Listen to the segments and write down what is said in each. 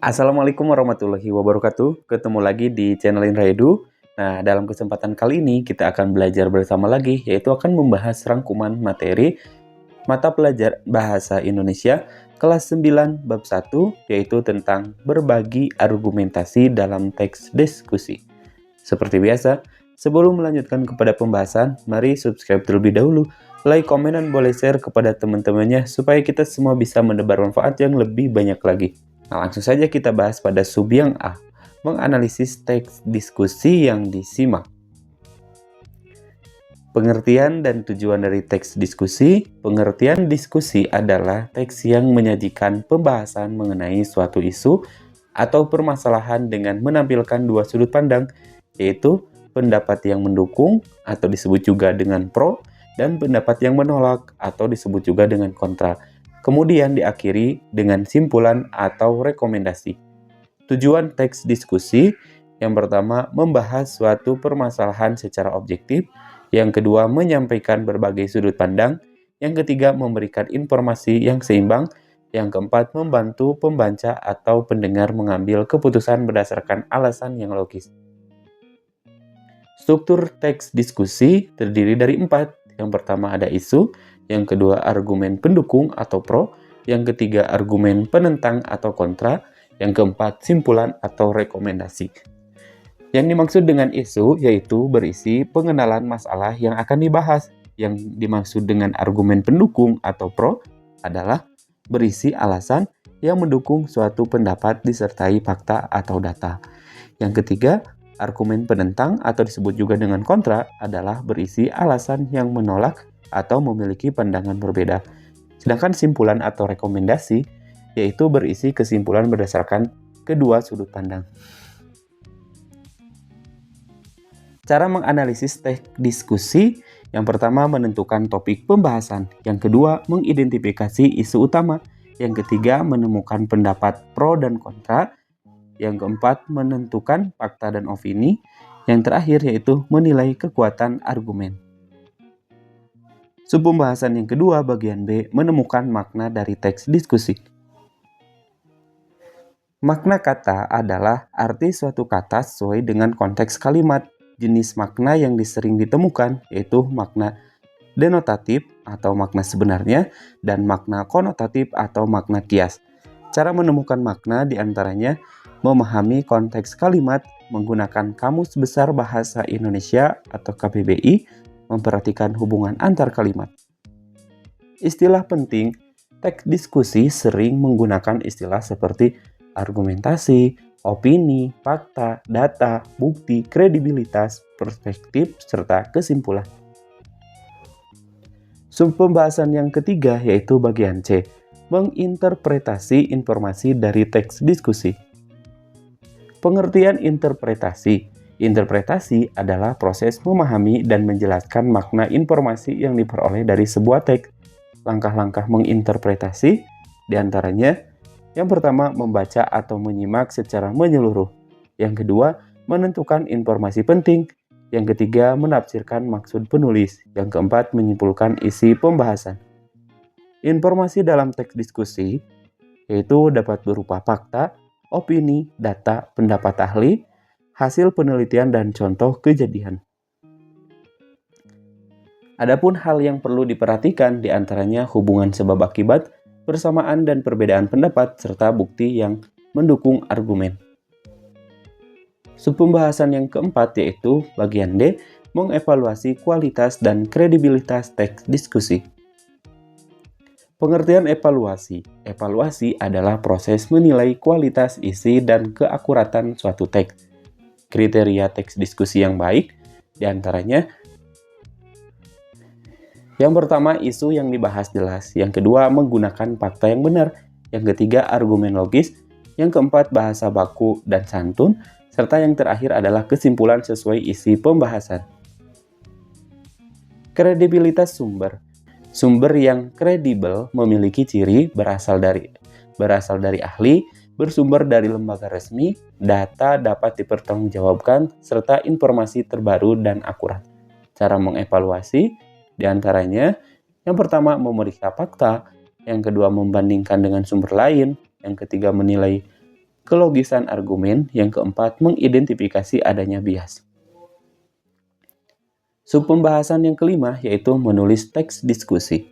Assalamualaikum warahmatullahi wabarakatuh. Ketemu lagi di channel Indra Edu. Nah, dalam kesempatan kali ini kita akan belajar bersama lagi, yaitu akan membahas rangkuman materi mata pelajaran Bahasa Indonesia kelas 9 bab 1, yaitu tentang berbagi argumentasi dalam teks diskusi. Seperti biasa, sebelum melanjutkan kepada pembahasan, mari subscribe terlebih dahulu, like, komen, dan boleh share kepada teman-temannya supaya kita semua bisa menebar manfaat yang lebih banyak lagi. Nah, langsung saja kita bahas pada sub yang A, menganalisis teks diskusi yang disimak. Pengertian dan tujuan dari teks diskusi. Pengertian diskusi adalah teks yang menyajikan pembahasan mengenai suatu isu atau permasalahan dengan menampilkan dua sudut pandang, yaitu pendapat yang mendukung atau disebut juga dengan pro, dan pendapat yang menolak atau disebut juga dengan kontra. Kemudian diakhiri dengan simpulan atau rekomendasi. Tujuan teks diskusi, yang pertama membahas suatu permasalahan secara objektif, yang kedua menyampaikan berbagai sudut pandang, yang ketiga memberikan informasi yang seimbang, yang keempat membantu pembaca atau pendengar mengambil keputusan berdasarkan alasan yang logis. Struktur teks diskusi terdiri dari 4. Yang pertama ada isu, yang kedua argumen pendukung atau pro, yang ketiga argumen penentang atau kontra, yang keempat simpulan atau rekomendasi. Yang dimaksud dengan isu yaitu berisi pengenalan masalah yang akan dibahas. Yang dimaksud dengan argumen pendukung atau pro adalah berisi alasan yang mendukung suatu pendapat disertai fakta atau data. Yang ketiga, argumen penentang atau disebut juga dengan kontra adalah berisi alasan yang menolak atau memiliki pandangan berbeda. Sedangkan simpulan atau rekomendasi yaitu berisi kesimpulan berdasarkan kedua sudut pandang. Cara menganalisis teks diskusi, yang pertama menentukan topik pembahasan, yang kedua mengidentifikasi isu utama, yang ketiga menemukan pendapat pro dan kontra, yang keempat menentukan fakta dan opini, yang terakhir yaitu menilai kekuatan argumen. Subpembahasan yang kedua bagian B, menemukan makna dari teks diskusi. Makna kata adalah arti suatu kata sesuai dengan konteks kalimat. Jenis makna yang sering ditemukan yaitu makna denotatif atau makna sebenarnya dan makna konotatif atau makna kias. Cara menemukan makna diantaranya memahami konteks kalimat, menggunakan Kamus Besar Bahasa Indonesia atau KBBI, memperhatikan hubungan antar kalimat. Istilah penting, teks diskusi sering menggunakan istilah seperti argumentasi, opini, fakta, data, bukti, kredibilitas, perspektif, serta kesimpulan. Subpembahasan yang ketiga yaitu bagian C, menginterpretasi informasi dari teks diskusi. Pengertian interpretasi. Interpretasi adalah proses memahami dan menjelaskan makna informasi yang diperoleh dari sebuah teks. Langkah-langkah menginterpretasi diantaranya, yang pertama membaca atau menyimak secara menyeluruh. Yang kedua menentukan informasi penting. Yang ketiga menafsirkan maksud penulis. Yang keempat menyimpulkan isi pembahasan. Informasi dalam teks diskusi yaitu dapat berupa fakta, opini, data, pendapat ahli, hasil penelitian, dan contoh kejadian. Adapun hal yang perlu diperhatikan diantaranya hubungan sebab akibat, persamaan dan perbedaan pendapat, serta bukti yang mendukung argumen. Subpembahasan yang keempat yaitu bagian D, mengevaluasi kualitas dan kredibilitas teks diskusi. Pengertian evaluasi. Evaluasi adalah proses menilai kualitas isi dan keakuratan suatu teks. Kriteria teks diskusi yang baik diantaranya, yang pertama isu yang dibahas jelas, yang kedua menggunakan fakta yang benar, yang ketiga argumen logis, yang keempat bahasa baku dan santun, serta yang terakhir adalah kesimpulan sesuai isi pembahasan. Kredibilitas sumber. Sumber yang kredibel memiliki ciri berasal dari ahli, bersumber dari lembaga resmi, data dapat dipertanggungjawabkan, serta informasi terbaru dan akurat. Cara mengevaluasi diantaranya, yang pertama memeriksa fakta, yang kedua membandingkan dengan sumber lain, yang ketiga menilai kelogisan argumen, yang keempat, mengidentifikasi adanya bias. Subpembahasan yang kelima yaitu menulis teks diskusi.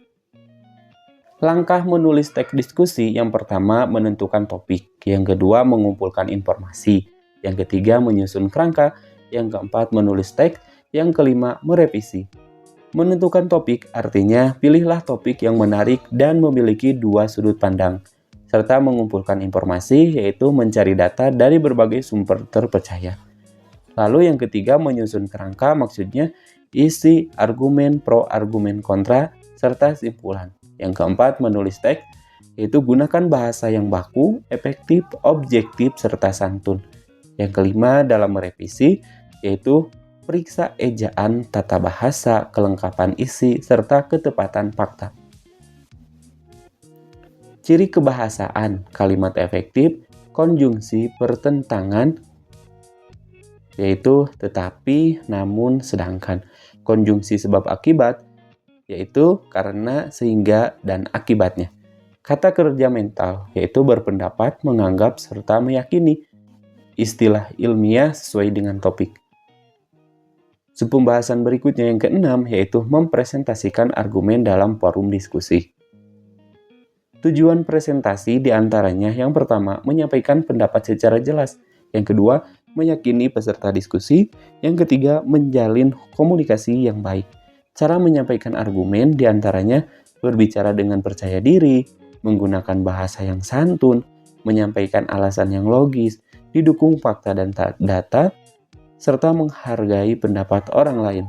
Langkah menulis teks diskusi yang pertama menentukan topik, yang kedua mengumpulkan informasi, yang ketiga menyusun kerangka, yang keempat menulis teks, yang kelima merevisi. Menentukan topik artinya pilihlah topik yang menarik dan memiliki dua sudut pandang, serta mengumpulkan informasi yaitu mencari data dari berbagai sumber terpercaya. Lalu yang ketiga menyusun kerangka, maksudnya isi, argumen pro, argumen kontra, serta simpulan. Yang keempat menulis teks, yaitu gunakan bahasa yang baku, efektif, objektif, serta santun. Yang kelima dalam merevisi, yaitu periksa ejaan, tata bahasa, kelengkapan isi, serta ketepatan fakta. Ciri kebahasaan, kalimat efektif, konjungsi, pertentangan, yaitu tetapi, namun, sedangkan. Konjungsi sebab akibat, yaitu karena, sehingga, dan akibatnya. Kata kerja mental, yaitu berpendapat, menganggap, serta meyakini. Istilah ilmiah sesuai dengan topik. Subpembahasan berikutnya yang keenam, yaitu mempresentasikan argumen dalam forum diskusi. Tujuan presentasi diantaranya yang pertama, menyampaikan pendapat secara jelas. Yang kedua, meyakini peserta diskusi. Yang ketiga, menjalin komunikasi yang baik. Cara menyampaikan argumen diantaranya berbicara dengan percaya diri, menggunakan bahasa yang santun, menyampaikan alasan yang logis, didukung fakta dan data, serta menghargai pendapat orang lain.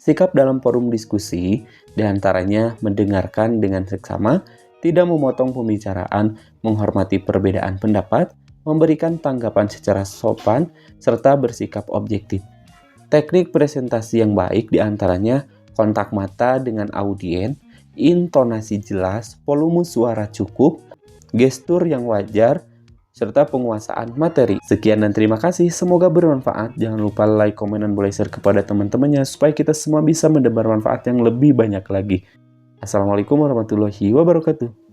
Sikap dalam forum diskusi diantaranya mendengarkan dengan seksama, tidak memotong pembicaraan, menghormati perbedaan pendapat, memberikan tanggapan secara sopan, serta bersikap objektif. Teknik presentasi yang baik diantaranya kontak mata dengan audien, intonasi jelas, volume suara cukup, gestur yang wajar, serta penguasaan materi. Sekian dan terima kasih, semoga bermanfaat. Jangan lupa like, komen, dan boleh share kepada teman-temannya supaya kita semua bisa mendapat manfaat yang lebih banyak lagi. Assalamualaikum warahmatullahi wabarakatuh.